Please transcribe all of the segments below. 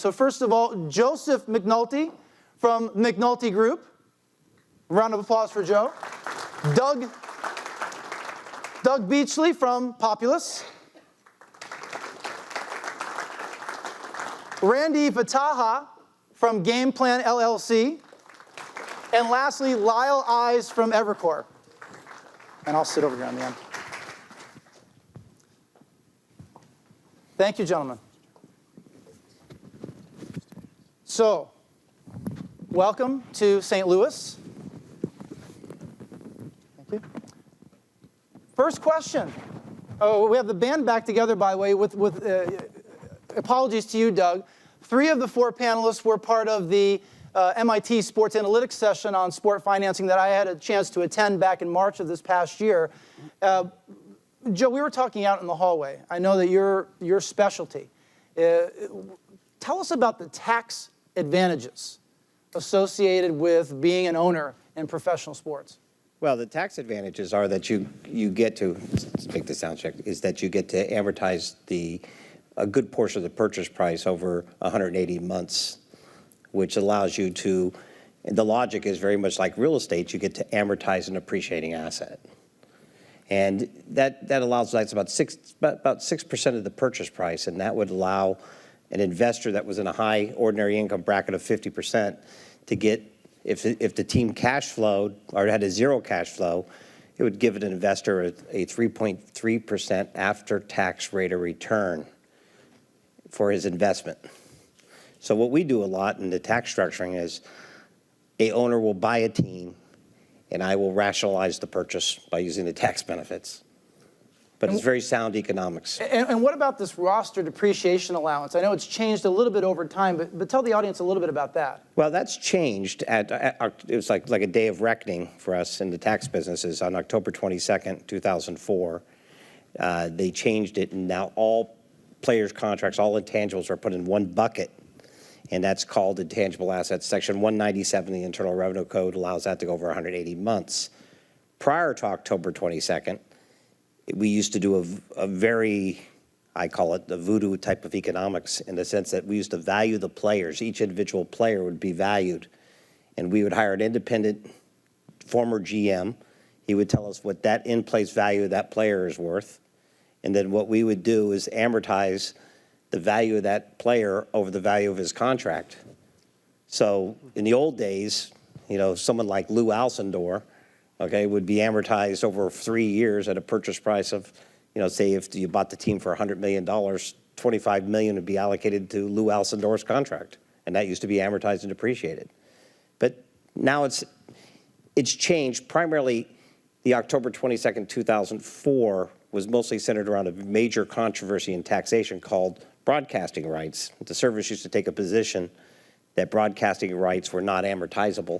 So first of all, Joseph McNulty from McNulty Group. Round of applause for Joe. Doug Beichley from Populous. Randy Vataha from Game Plan LLC. And lastly, Lyle Eyes from Evercore. And I'll sit over here on the end. Thank you, gentlemen. So, welcome to St. Louis. Thank you. First question. Oh, we have the band back together, by the way, with apologies to you, Doug. 3 of the 4 panelists were part of the MIT Sports Analytics session on sport financing that I had a chance to attend back in March of this past year. Joe, we were talking out in the hallway. I know that your specialty. Tell us about the tax advantages associated with being an owner in professional sports. Well, the tax advantages are that you get to, let's make the sound check, is that you get to amortize a good portion of the purchase price over 180 months, which allows you to, and the logic is very much like real estate, you get to amortize an appreciating asset. And that allows, that's about 6% of the purchase price, and that would allow an investor that was in a high ordinary income bracket of 50% to get, if the team cash flowed or had a 0 cash flow, it would give an investor a 3.3% after-tax rate of return for his investment. So what we do a lot in the tax structuring is a owner will buy a team, and I will rationalize the purchase by using the tax benefits. But it's very sound economics. And what about this roster depreciation allowance? I know it's changed a little bit over time, but tell the audience a little bit about that. Well, that's changed. It was like a day of reckoning for us in the tax businesses on October 22nd, 2004. They changed it, and now all players' contracts, all intangibles are put in one bucket. And that's called intangible assets. Section 197 of the Internal Revenue Code allows that to go over 180 months. Prior to October 22nd, we used to do a very, I call it the voodoo type of economics, in the sense that we used to value the players. Each individual player would be valued. And we would hire an independent former GM. He would tell us what that in-place value of that player is worth. And then what we would do is amortize the value of that player over the value of his contract. So in the old days, you know, someone like Lou Alcindor, okay, would be amortized over 3 years at a purchase price of, you know, say if you bought the team for $100 million, $25 million would be allocated to Lou Alcindor's contract. And that used to be amortized and depreciated. But now it's changed. Primarily, the October 22nd, 2004 was mostly centered around a major controversy in taxation called broadcasting rights. The service used to take a position that broadcasting rights were not amortizable,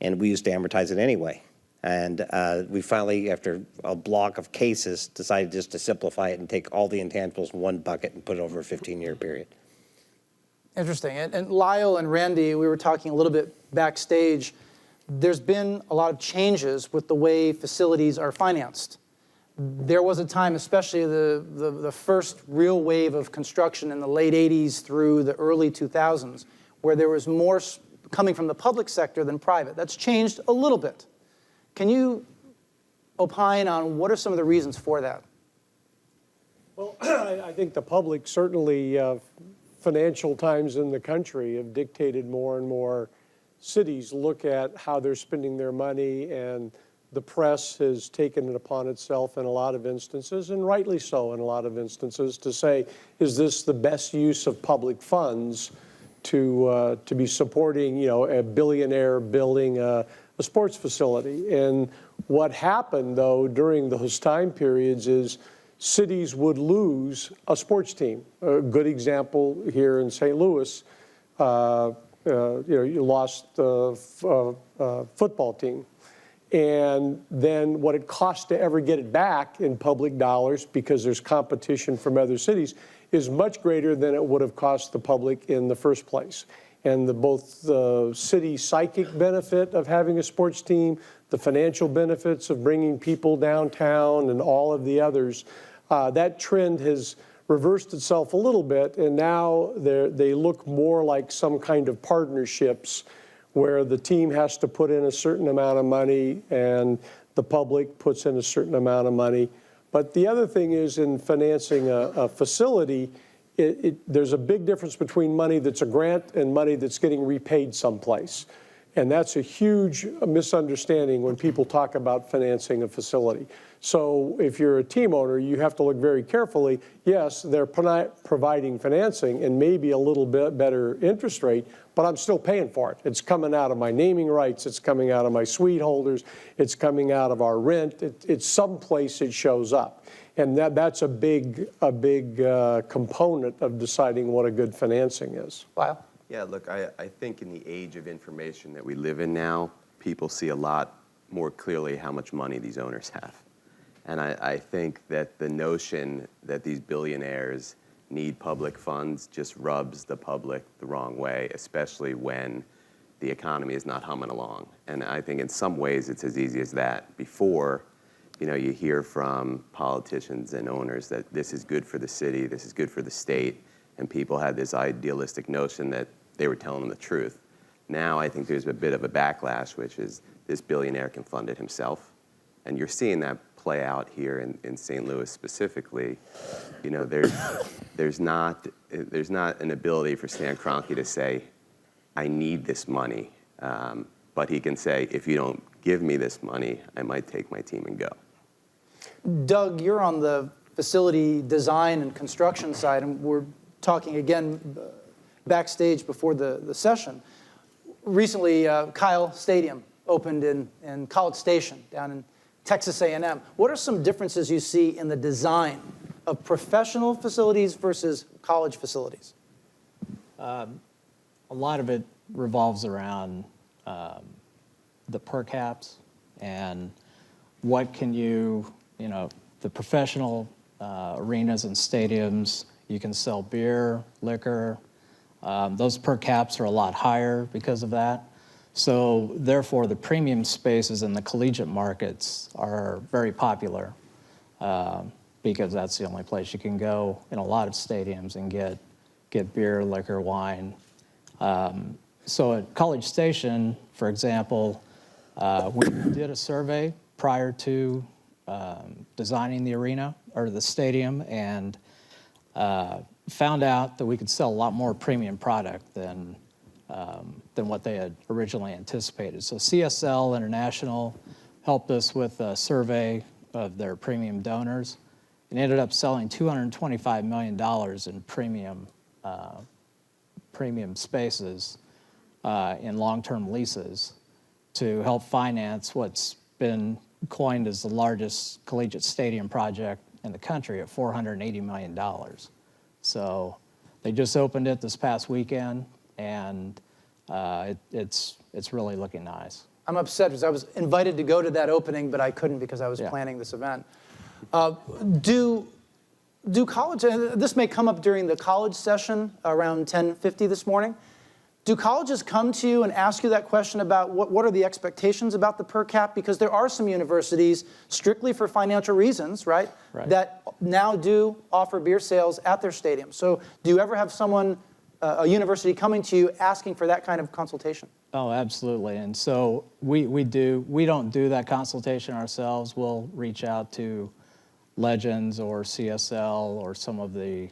and we used to amortize it anyway. And we finally, after a block of cases, decided just to simplify it and take all the intangibles in one bucket and put it over a 15-year period. Interesting. And Lyle and Randy, we were talking a little bit backstage. There's been a lot of changes with the way facilities are financed. There was a time, especially the first real wave of construction in the late 80s through the early 2000s, where there was more coming from the public sector than private. That's changed a little bit. Can you opine on what are some of the reasons for that? Well, I think the public, certainly financial times in the country have dictated more and more cities look at how they're spending their money, and the press has taken it upon itself in a lot of instances, and rightly so in a lot of instances, to say, is this the best use of public funds to be supporting, you know, a billionaire building a sports facility? And what happened, though, during those time periods is cities would lose a sports team. A good example here in St. Louis, you know, you lost the football team. And then what it costs to ever get it back in public dollars, because there's competition from other cities, is much greater than it would have cost the public in the first place. And both the city psychic benefit of having a sports team, the financial benefits of bringing people downtown, and all of the others, that trend has reversed itself a little bit, and now they look more like some kind of partnerships where the team has to put in a certain amount of money and the public puts in a certain amount of money. But the other thing is, in financing a facility, there's a big difference between money that's a grant and money that's getting repaid someplace. And that's a huge misunderstanding when people talk about financing a facility. So if you're a team owner, you have to look very carefully. Yes, they're providing financing and maybe a little bit better interest rate, but I'm still paying for it. It's coming out of my naming rights. It's coming out of my suite holders. It's coming out of our rent. It's someplace it shows up. And that's a big component of deciding what a good financing is. Lyle? Yeah, look, I think in the age of information that we live in now, people see a lot more clearly how much money these owners have. And I think that the notion that these billionaires need public funds just rubs the public the wrong way, especially when the economy is not humming along. And I think in some ways it's as easy as that. Before, you hear from politicians and owners that this is good for the city, this is good for the state, and people had this idealistic notion that they were telling them the truth. Now I think there's a bit of a backlash, which is this billionaire can fund it himself. And you're seeing that play out here in St. Louis specifically. There's not an ability for Stan Kroenke to say, I need this money. But he can say, if you don't give me this money, I might take my team and go. Doug, you're on the facility design and construction side, and we're talking again backstage before the session. Recently, Kyle Stadium opened in College Station down in Texas A&M. What are some differences you see in the design of professional facilities versus college facilities? A lot of it revolves around the per caps and what can the professional arenas and stadiums, you can sell beer, liquor. Those per caps are a lot higher because of that. So therefore, the premium spaces in the collegiate markets are very popular because that's the only place you can go in a lot of stadiums and get beer, liquor, wine. So at College Station, for example, we did a survey prior to designing the arena or the stadium and found out that we could sell a lot more premium product than what they had originally anticipated. So CSL International helped us with a survey of their premium donors and ended up selling $225 million in premium spaces in long-term leases to help finance what's been coined as the largest collegiate stadium project in the country at $480 million. So they just opened it this past weekend, and it's really looking nice. I'm upset because I was invited to go to that opening, but I couldn't because I was planning this event. Do college, and this may come up during the college session around 10:50 this morning. Do colleges come to you and ask you that question about what are the expectations about the per cap? Because there are some universities, strictly for financial reasons, right, that now do offer beer sales at their stadium. So do you ever have someone, a university, coming to you asking for that kind of consultation? Oh, absolutely. And so we don't do that consultation ourselves. We'll reach out to Legends or CSL or some of the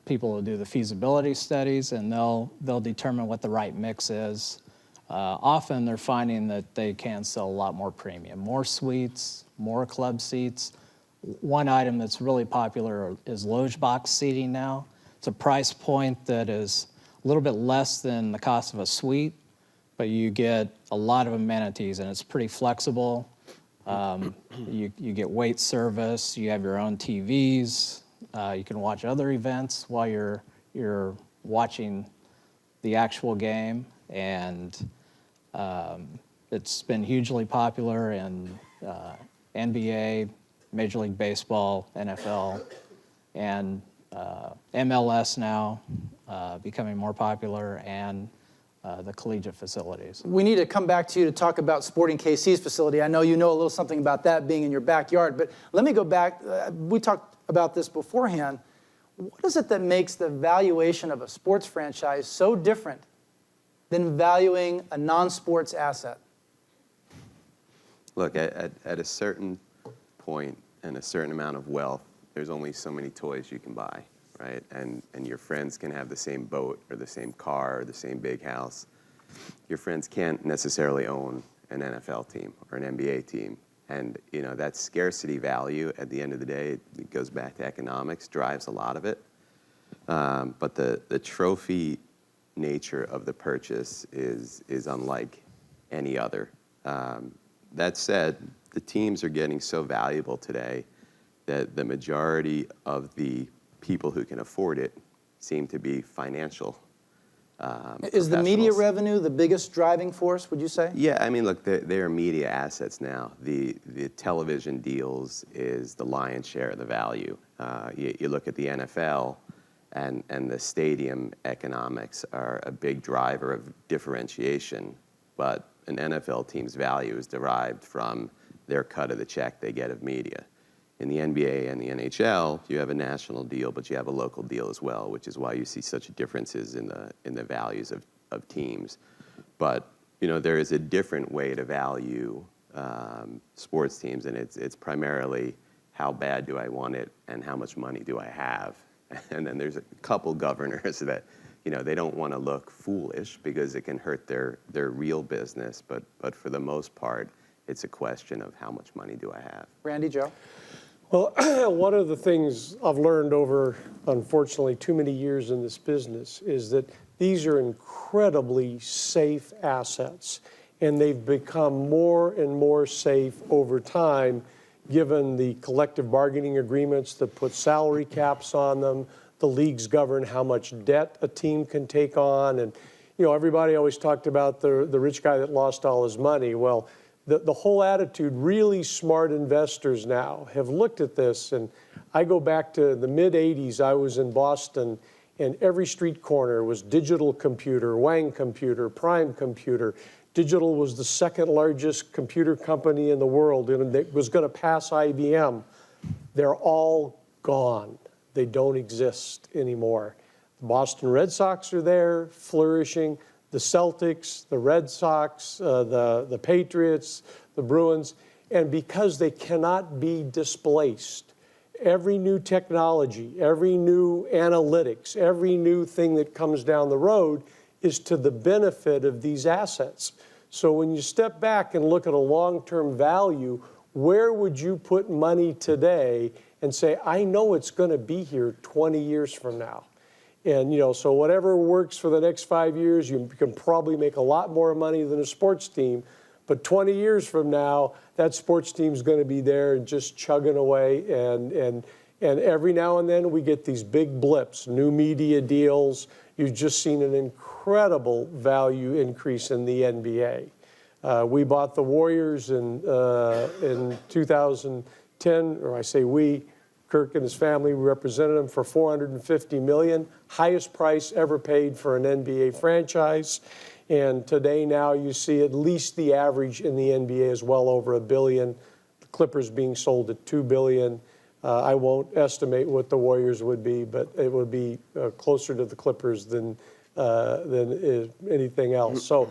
people who do the feasibility studies, and they'll determine what the right mix is. Often they're finding that they can sell a lot more premium, more suites, more club seats. One item that's really popular is loge box seating now. It's a price point that is a little bit less than the cost of a suite, but you get a lot of amenities, and it's pretty flexible. You get wait service, you have your own TVs, you can watch other events while you're watching the actual game, and it's been hugely popular in NBA, Major League Baseball, NFL, and MLS now becoming more popular, and the collegiate facilities. We need to come back to you to talk about Sporting KC's facility. I know you know a little something about that being in your backyard, but let me go back. We talked about this beforehand. What is it that makes the valuation of a sports franchise so different than valuing a non-sports asset? Look, at a certain point and a certain amount of wealth, there's only so many toys you can buy, right? And your friends can have the same boat or the same car or the same big house. Your friends can't necessarily own an NFL team or an NBA team. And that scarcity value, at the end of the day, it goes back to economics, drives a lot of it. But the trophy nature of the purchase is unlike any other. That said, the teams are getting so valuable today that the majority of the people who can afford it seem to be financial Is the media professionals. revenue the biggest driving force, would you say? Yeah, I mean, look, they are media assets now. The television deals is the lion's share of the value. You look at the NFL, and the stadium economics are a big driver of differentiation, but an NFL team's value is derived from their cut of the check they get of media. In the NBA and the NHL, you have a national deal, but you have a local deal as well, which is why you see such differences in the values of teams. But there is a different way to value sports teams, and it's primarily how bad do I want it and how much money do I have. And then there's a couple governors that they don't want to look foolish because it can hurt their real business. But for the most part, it's a question of how much money do I have. Randy, Joe? Well, one of the things I've learned over, unfortunately, too many years in this business is that these are incredibly safe assets, and they've become more and more safe over time, given the collective bargaining agreements that put salary caps on them. The leagues govern how much debt a team can take on, and everybody always talked about the rich guy that lost all his money. Well, the whole attitude, really smart investors now have looked at this, and I go back to the mid-'80s. I was in Boston, and every street corner was Digital Computer, Wang Computer, Prime Computer. Digital was the second largest computer company in the world, and it was going to pass IBM. They're all gone. They don't exist anymore. The Boston Red Sox are there, flourishing. The Celtics, the Red Sox, the Patriots, the Bruins, and because they cannot be displaced, every new technology, every new analytics, every new thing that comes down the road is to the benefit of these assets. So when you step back and look at a long-term value, where would you put money today and say, I know it's going to be here 20 years from now? And, so whatever works for the next 5 years, you can probably make a lot more money than a sports team. But 20 years from now, that sports team's going to be there and just chugging away. And every now and then we get these big blips, new media deals. You've just seen an incredible value increase in the NBA. We bought the Warriors in 2010, or I say we. Kirk and his family, we represented him for $450 million, highest price ever paid for an NBA franchise. And today now you see at least the average in the NBA is well over $1 billion. The Clippers being sold at $2 billion. I won't estimate what the Warriors would be, but it would be closer to the Clippers than anything else. So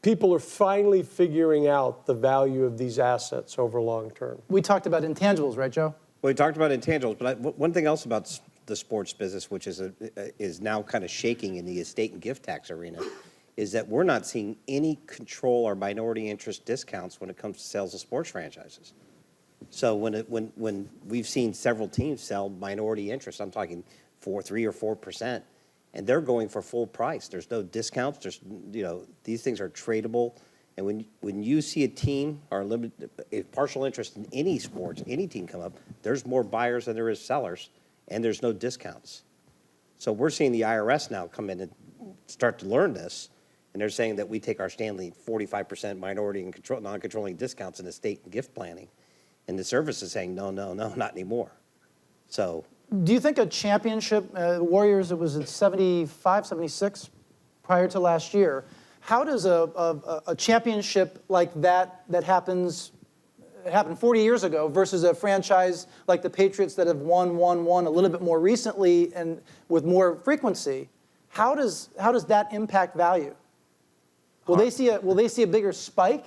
people are finally figuring out the value of these assets over long term. We talked about intangibles, right, Joe? Well, we talked about intangibles, but one thing else about the sports business, which is now kind of shaking in the estate and gift tax arena, is that we're not seeing any control or minority interest discounts when it comes to sales of sports franchises. So when we've seen several teams sell minority interest, I'm talking 3 or 4%, and they're going for full price. There's no discounts. These things are tradable. And when you see a team or a partial interest in any sports, any team come up, there's more buyers than there is sellers, and there's no discounts. So we're seeing the IRS now come in and start to learn this, and they're saying that we take our Stanley 45% minority and non-controlling discounts in estate and gift planning, and the service is saying no, not anymore. So, Do you think a championship, Warriors, it was at 75, 76 prior to last year, how does a championship like that happens it happened 40 years ago versus a franchise like the Patriots that have won a little bit more recently and with more frequency. How does that impact value? Will they see a bigger spike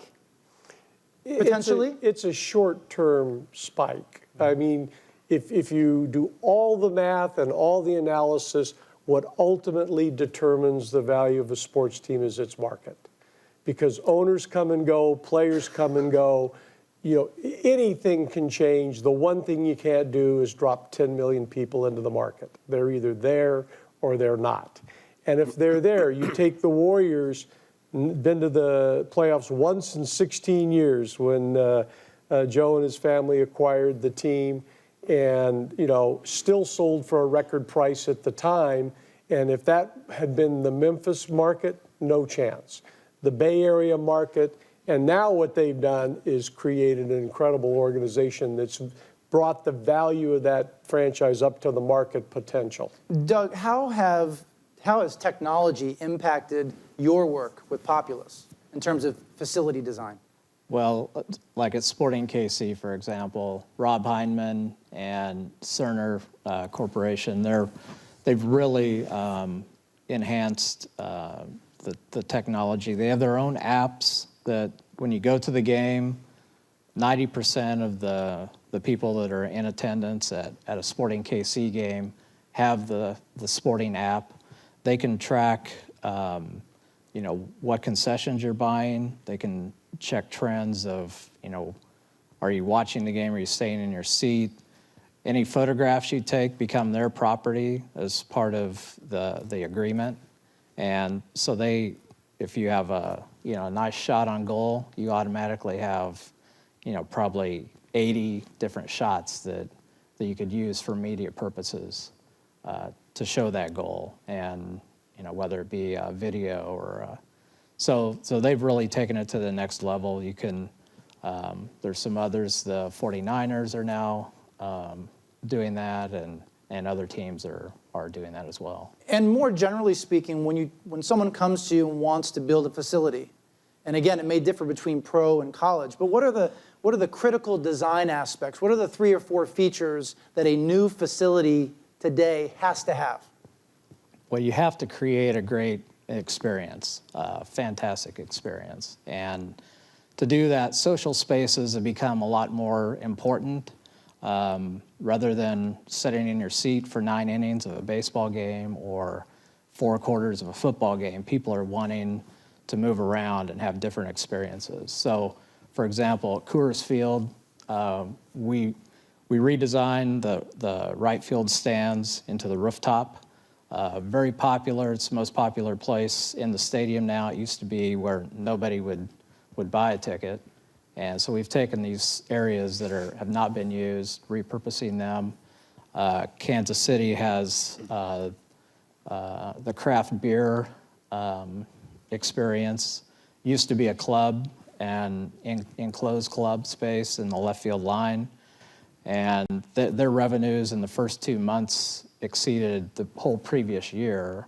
potentially? It's a short-term spike. I mean, if you do all the math and all the analysis, what ultimately determines the value of a sports team is its market. Because owners come and go, players come and go, anything can change. The one thing you can't do is drop 10 million people into the market. They're either there or they're not. And if they're there, you take the Warriors, been to the playoffs once in 16 years when Joe and his family acquired the team, and still sold for a record price at the time. And if that had been the Memphis market, no chance. The Bay Area market, and now what they've done is created an incredible organization that's brought the value of that franchise up to the market potential. Doug, how has technology impacted your work with Populous in terms of facility design? Well, like at Sporting KC, for example, Rob Heineman and Cerner Corporation, they've really enhanced the technology. They have their own apps that when you go to the game, 90% of the people that are in attendance at a Sporting KC game have the Sporting app. They can track, what concessions you're buying. They can check trends of, are you watching the game? Are you staying in your seat? Any photographs you take become their property as part of the agreement. And so if you have a nice shot on goal, you automatically have, probably 80 different shots that you could use for media purposes to show that goal, and whether it be a video or so they've really taken it to the next level. You can there's some others. The 49ers are now doing that, and other teams are doing that as well. And more generally speaking, when someone comes to you and wants to build a facility, and again, it may differ between pro and college, but what are the critical design aspects? What are the 3 or 4 features that a new facility today has to have? Well, you have to create a great experience, fantastic experience. And to do that, social spaces have become a lot more important. Rather than sitting in your seat for 9 innings of a baseball game or 4 quarters of a football game, people are wanting to move around and have different experiences. So, for example, at Coors Field, we redesigned the right field stands into the rooftop. Very popular. It's the most popular place in the stadium now. It used to be where nobody would buy a ticket. And so we've taken these areas that have not been used, repurposing them. Kansas City has the craft beer experience. Used to be a club and enclosed club space in the left field line. And their revenues in the first 2 months exceeded the whole previous year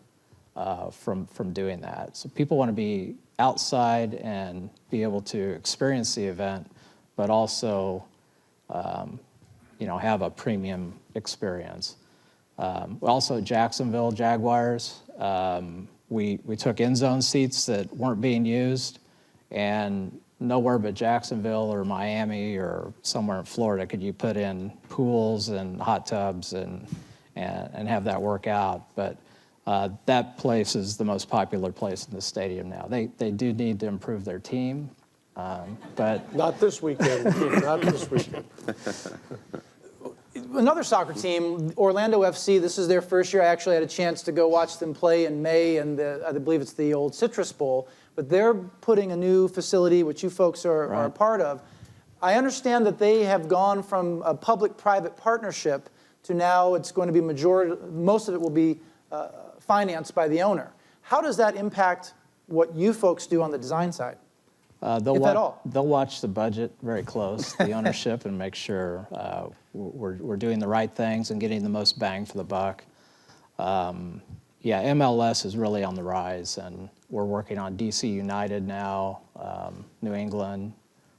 from doing that. So people want to be outside and be able to experience the event, but also, have a premium experience. Also, Jacksonville Jaguars, we took end zone seats that weren't being used, and nowhere but Jacksonville or Miami or somewhere in Florida could you put in pools and hot tubs and have that work out. But that place is the most popular place in the stadium now. They do need to improve their team, but Not this weekend. Not this weekend. Another soccer team, Orlando FC, this is their first year. I actually had a chance to go watch them play in May, and I believe it's the old Citrus Bowl. But they're putting a new facility, which you folks are a part of. I understand that they have gone from a public-private partnership to now it's going to be most of it will be financed by the owner. How does that impact what you folks do on the design side? If at all. They'll watch the budget very close, the ownership, and make sure we're doing the right things and getting the most bang for the buck. MLS is really on the rise, and we're working on DC United now, New England,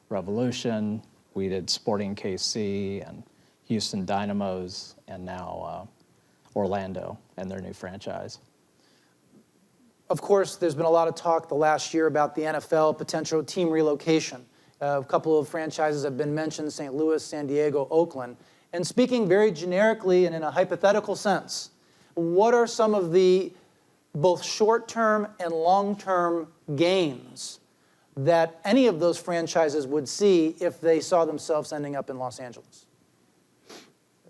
Revolution. We did Sporting KC and Houston Dynamos, and now Orlando and their new franchise. Of course, there's been a lot of talk the last year about the NFL potential team relocation. A couple of franchises have been mentioned, St. Louis, San Diego, Oakland. And speaking very generically and in a hypothetical sense, what are some of the both short-term and long-term gains that any of those franchises would see if they saw themselves ending up in Los Angeles?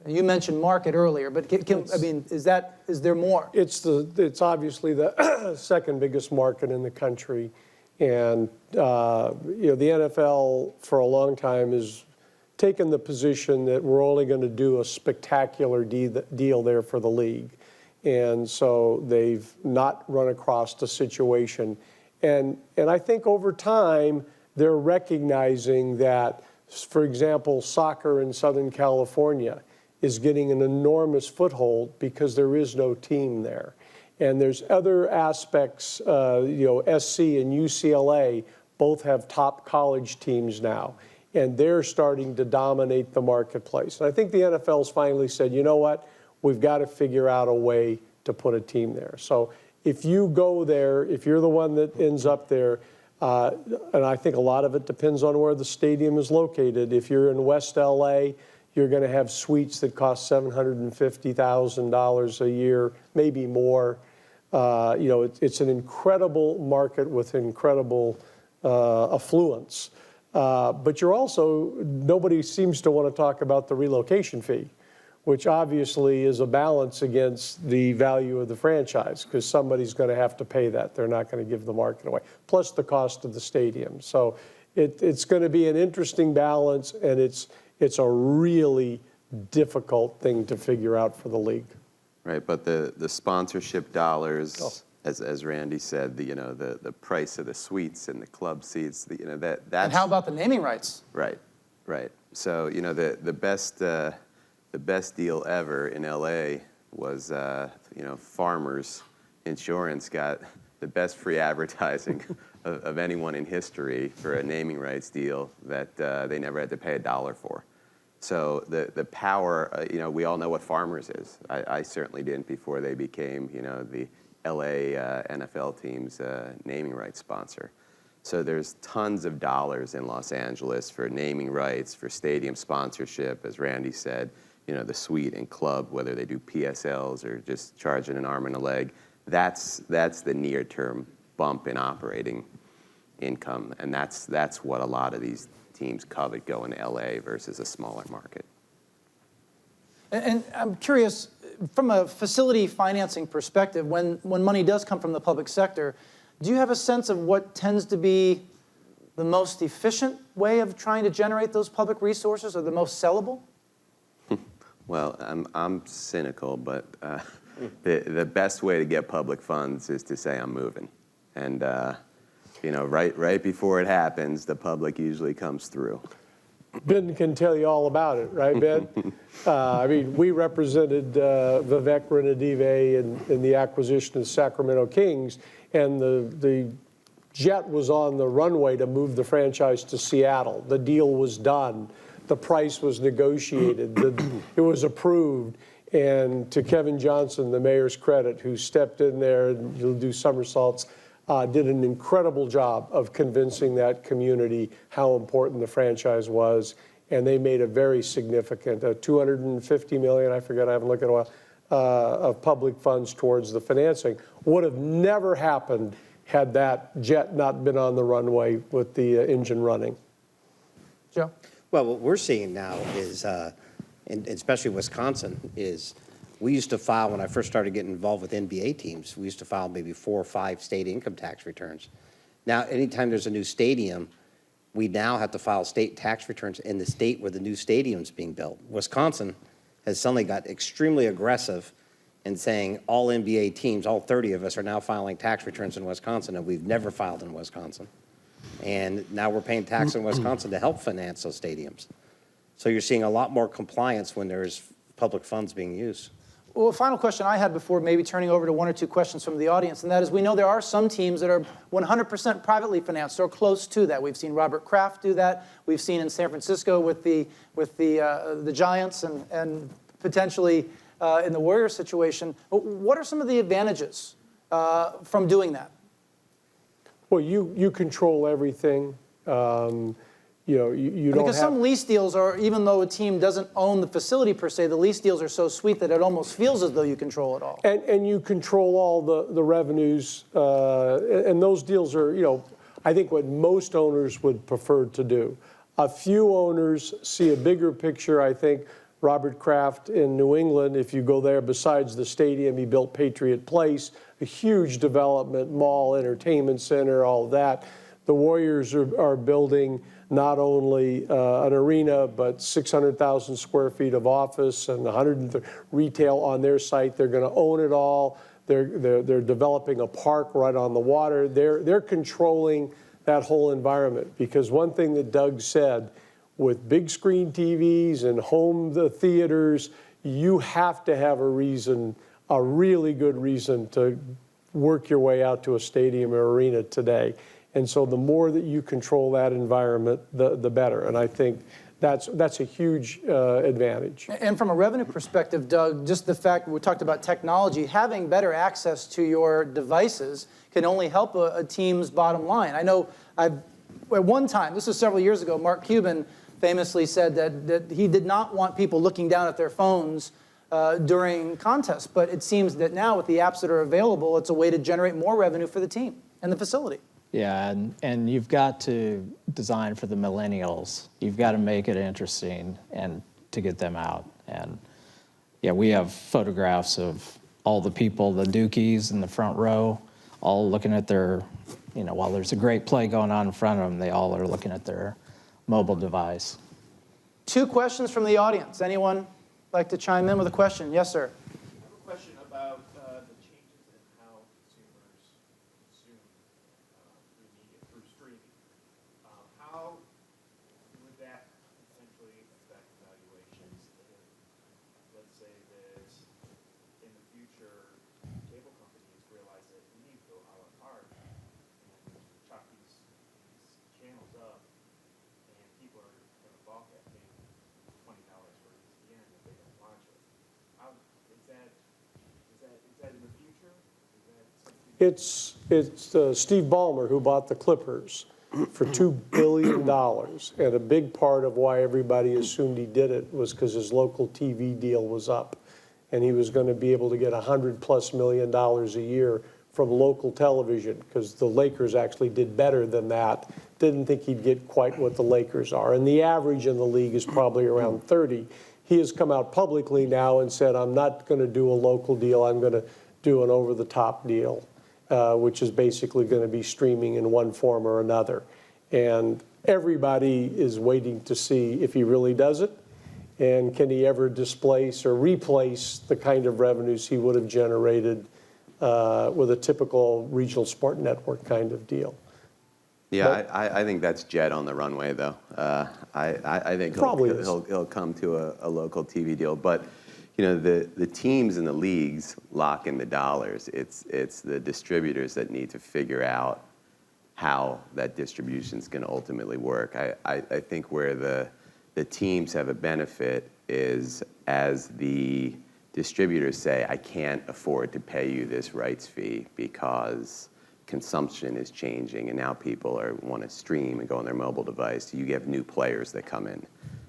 You mentioned market earlier, but is there more? It's obviously the second biggest market in the country, and the NFL for a long time has taken the position that we're only going to do a spectacular deal there for the league, and so they've not run across a situation, and I think over time they're recognizing that, for example, soccer in Southern California is getting an enormous foothold because there is no team there. And there's other aspects, SC and UCLA both have top college teams now, and they're starting to dominate the marketplace. And I think the NFL's finally said, you know what, we've got to figure out a way to put a team there. So if you go there, if you're the one that ends up there, and I think a lot of it depends on where the stadium is located. If you're in West LA, you're going to have suites that cost $750,000 a year, maybe more. It's an incredible market with incredible affluence. But nobody seems to want to talk about the relocation fee, which obviously is a balance against the value of the franchise, because somebody's going to have to pay that. They're not going to give the market away, plus the cost of the stadium. So it's going to be an interesting balance, and it's a really difficult thing to figure out for the league. Right, but the sponsorship dollars, as Randy said, the price of the suites and the club seats, that's. And how about the naming rights? Right. So the best deal ever in LA was Farmers Insurance got the best free advertising of anyone in history for a naming rights deal that they never had to pay $1 for. So the power, we all know what Farmers is. I certainly didn't before they became, the LA NFL team's naming rights sponsor. So there's tons of dollars in Los Angeles for naming rights, for stadium sponsorship, as Randy said, the suite and club, whether they do PSLs or just charging an arm and a leg. That's the near-term bump in operating income, and that's what a lot of these teams covet going to LA versus a smaller market. And I'm curious, from a facility financing perspective, when money does come from the public sector, do you have a sense of what tends to be the most efficient way of trying to generate those public resources, or the most sellable? Well, I'm cynical, but the best way to get public funds is to say I'm moving. And right before it happens, the public usually comes through. Ben can tell you all about it, right, Ben? We represented Vivek Ranadive in the acquisition of Sacramento Kings, and the jet was on the runway to move the franchise to Seattle. The deal was done. The price was negotiated. It was approved. And to Kevin Johnson, the mayor's credit, who stepped in there and he'll do somersaults, did an incredible job of convincing that community how important the franchise was, and they made a very significant, $250 million, I forget, I haven't looked at it in a while, of public funds towards the financing. Would have never happened had that jet not been on the runway with the engine running. Joe? Well, what we're seeing now is, and especially Wisconsin, is we used to file, when I first started getting involved with NBA teams, we used to file maybe 4 or 5 state income tax returns. Now, anytime there's a new stadium, we now have to file state tax returns in the state where the new stadium's being built. Wisconsin has suddenly got extremely aggressive in saying all NBA teams, all 30 of us, are now filing tax returns in Wisconsin, and we've never filed in Wisconsin. And now we're paying tax in Wisconsin to help finance those stadiums. So you're seeing a lot more compliance when there's public funds being used. Well, final question I had before maybe turning over to one or two questions from the audience, and that is we know there are some teams that are 100% privately financed or close to that. We've seen Robert Kraft do that. We've seen in San Francisco with the Giants and potentially in the Warriors situation. What are some of the advantages from doing that? Well, you control everything. You know, you don't because have... some lease deals are, even though a team doesn't own the facility per se, the lease deals are so sweet that it almost feels as though you control it all. And you control all the revenues, and those deals are, you know, I think what most owners would prefer to do. A few owners see a bigger picture. I think Robert Kraft in New England, if you go there, besides the stadium, he built Patriot Place, a huge development, mall, entertainment center, all of that. The Warriors are building not only an arena, but 600,000 square feet of office and 100 retail on their site. They're going to own it all. They're developing a park right on the water. They're controlling that whole environment, because one thing that Doug said, with big screen TVs and home theaters, you have to have a reason, a really good reason to work your way out to a stadium or arena today. And so the more that you control that environment, the better. And I think that's a huge advantage. And from a revenue perspective, Doug, just the fact we talked about technology, having better access to your devices can only help a team's bottom line. I know at one time, this was several years ago, Mark Cuban famously said that he did not want people looking down at their phones during contests. But it seems that now with the apps that are available, it's a way to generate more revenue for the team and the facility. Yeah, and you've got to design for the millennials. You've got to make it interesting and to get them out. And yeah, we have photographs of all the people, the Dukies in the front row, all looking at their, you know, while there's a great play going on in front of them, they all are looking at their mobile device. Two questions from the audience. Anyone like to chime in with a question? Yes, sir. I have a question about the changes in how consumers consume through media, through streaming. How would that potentially affect valuations if, let's say, that in the future, cable companies realize that we need to go a la carte and chop these channels up, and people are going to balk at paying $20 for ESPN if they don't watch it. How is that in the future? Is that something? It's Steve Ballmer who bought the Clippers for $2 billion. And a big part of why everybody assumed he did it was because his local TV deal was up. And he was going to be able to get $100+ million a year from local television, because the Lakers actually did better than that. Didn't think he'd get quite what the Lakers are. And the average in the league is probably around 30. He has come out publicly now and said, I'm not going to do a local deal. I'm going to do an over-the-top deal, which is basically going to be streaming in one form or another. And everybody is waiting to see if he really does it, and can he ever displace or replace the kind of revenues he would have generated with a typical regional sport network kind of deal. Yeah, I think that's Jet on the runway, though. I think he'll come to a local TV deal. But, you know, the teams and the leagues lock in the dollars. It's the distributors that need to figure out how that distribution is going to ultimately work. I think where the teams have a benefit is as the distributors say, I can't afford to pay you this rights fee because consumption is changing and now people want to stream and go on their mobile device. You get new players that come in.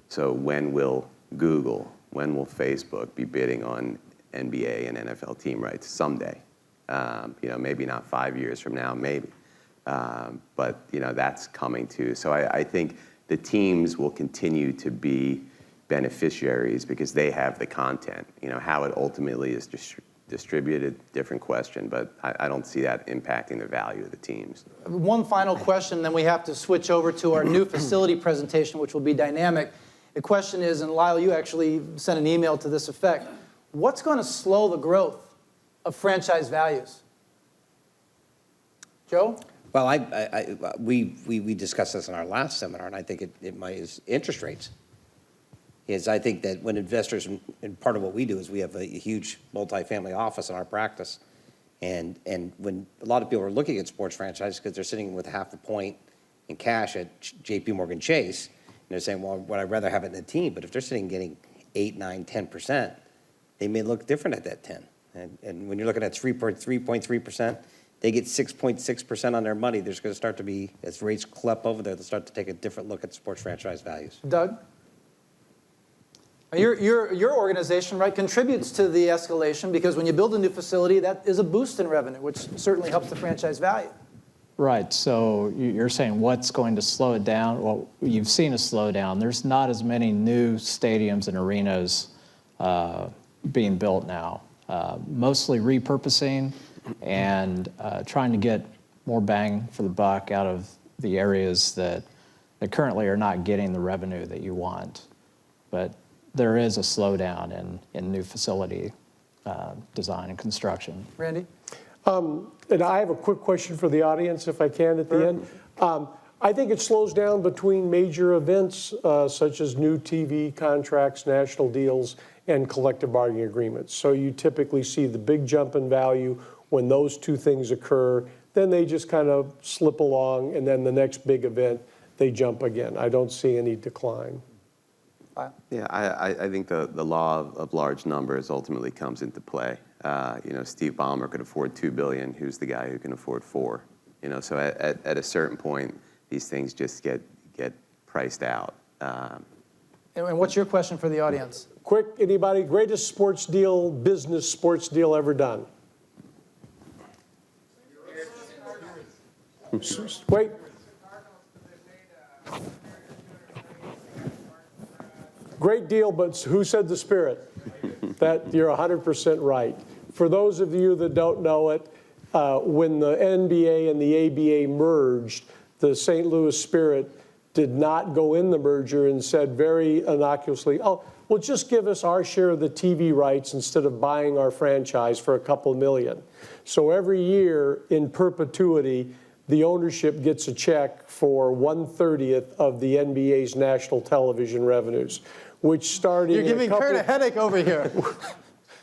So when will Google, when will Facebook be bidding on NBA and NFL team rights? Someday. You know, maybe not 5 years from now, maybe. But, you know, that's coming too. So I think the teams will continue to be beneficiaries because they have the content. You know, how it ultimately is distributed, different question, but I don't see that impacting the value of the teams. One final question, then we have to switch over to our new facility presentation, which will be dynamic. The question is, and Lyle, you actually sent an email to this effect, what's going to slow the growth of franchise values? Joe? Well, we discussed this in our last seminar, and I think it might is interest rates. is I think that when investors, and part of what we do is we have a huge multifamily office in our practice. And when a lot of people are looking at sports franchises because they're sitting with half a point in cash at JP Morgan Chase, and they're saying, well, would I rather have it in a team? But if they're sitting getting 8, 9, 10%, they may look different at that 10. And when you're looking at 3.3%, they get 6.6% on their money. There's going to start to be, as rates clip over there, they'll start to take a different look at sports franchise values. Doug? Your organization, right, contributes to the escalation because when you build a new facility, that is a boost in revenue, which certainly helps the franchise value. Right, so you're saying what's going to slow it down? Well, you've seen a slowdown. There's not as many new stadiums and arenas being built now. Mostly repurposing and trying to get more bang for the buck out of the areas that currently are not getting the revenue that you want. But there is a slowdown in new facility design and construction. Randy? And I have a quick question for the audience, if I can, at the end. I think it slows down between major events such as new TV contracts, national deals, and collective bargaining agreements. So you typically see the big jump in value when those two things occur. Then they just kind of slip along, and then the next big event, they jump again. I don't see any decline. Yeah, I think the law of large numbers ultimately comes into play. Steve Ballmer could afford $2 billion. Who's the guy who can afford $4 billion? So at a certain point, these things just get priced out. And what's your question for the audience? Quick, anybody? Greatest sports deal, business sports deal ever done? Wait. Great deal, but who said the Spirit? That you're 100% right. For those of you that don't know it, when the NBA and the ABA merged, the St. Louis Spirit did not go in the merger and said very innocuously, oh, well, just give us our share of the TV rights instead of buying our franchise for a couple million. So every year in perpetuity, the ownership gets a check for 1/30 of the NBA's national television revenues, which started. You're giving Kurt a headache over here.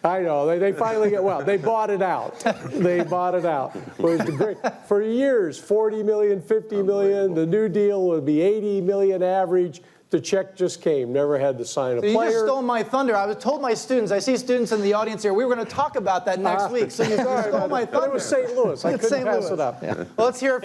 I know. They finally get, well, they bought it out. They bought it out. It was great. For years, 40 million, 50 million. The new deal would be 80 million average. The check just came. Never had to sign a So player. you just stole my thunder. I was told my students, I see students in the audience here, we were going to talk about that next week. So you stole my thunder. But it was St. Louis. I It's couldn't St. pass Louis. it up. Well, let's hear it from